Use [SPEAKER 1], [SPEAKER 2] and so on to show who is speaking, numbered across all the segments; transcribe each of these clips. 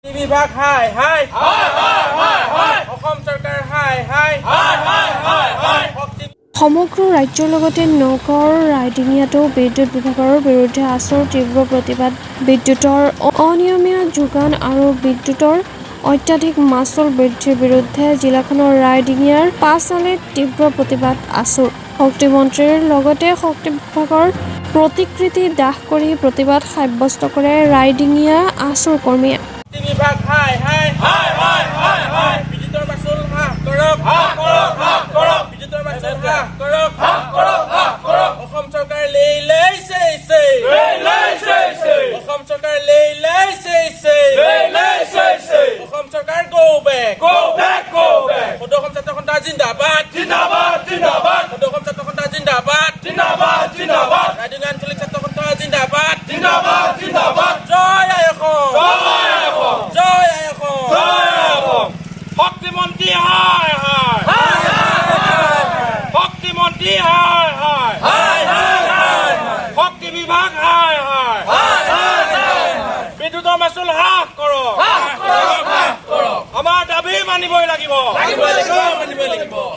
[SPEAKER 1] বিভাগ হাই হাই অসম চৰকাৰ হাই হাই
[SPEAKER 2] সমগ্ৰ ৰাজ্যৰ লগতে নগাঁৱৰ ৰাইডিঙিয়াতো বিদ্যুৎ বিভাগৰ বিৰুদ্ধে আছুৰ তীব্ৰ প্ৰতিবাদ। বিদ্যুতৰ অনিয়মীয়া যোগান আৰু বিদ্যুতৰ অত্যাধিক মাচুল বৃদ্ধিৰ বিৰুদ্ধে জিলাখনৰ ৰাইডিঙিয়াৰ পাঁচআলিত তীব্ৰ প্ৰতিবাদ আছুৰ। শক্তিমন্ত্ৰীৰ লগতে শক্তি বিভাগৰ প্ৰতিকৃতি দাহ কৰি প্ৰতিবাদ সাব্যস্ত কৰে ৰাইডিঙিয়া আছুৰ কৰ্মীয়ে।
[SPEAKER 1] বিভাগ হাই হাই বিদ্যুতৰ মাচুল হ্ৰাস কৰক বিদ্যুতৰ মাচুল হ্ৰাস কৰক অসম চৰকাৰ লেইছে অসম চৰকাৰ লেইছে অসম চৰকাৰ গো বেক সদৌ অসম ছাত্ৰ সন্থা জিন্দাবাদ সদৌ অসম ছাত্ৰ সন্থা জিন্দাবাদ ৰাইডিঙিয়া আঞ্চলিক ছাত্ৰ সন্থা জিন্দাবাদ জয় আই অসম জয় আই অসম শক্তিমন্ত্ৰী হাই শক্তিমন্ত্ৰী হাই শক্তি বিভাগ হাই বিদ্যুতৰ মাচুল হ্ৰাস কৰক আমাৰ দাবী মানিবই লাগিব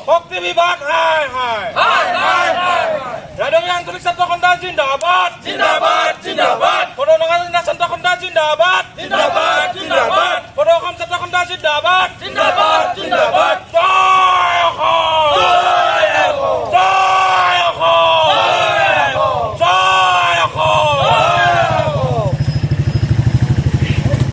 [SPEAKER 1] শক্তি বিভাগ হাই ৰাইডিঙিয়া আঞ্চলিক ছাত্ৰ সন্থা জিন্দাবাদ সদৌ নগাঁও ছাত্ৰ সন্থা জিন্দাবাদ সদৌ অসম ছাত্ৰ সন্থা জিন্দাবাদ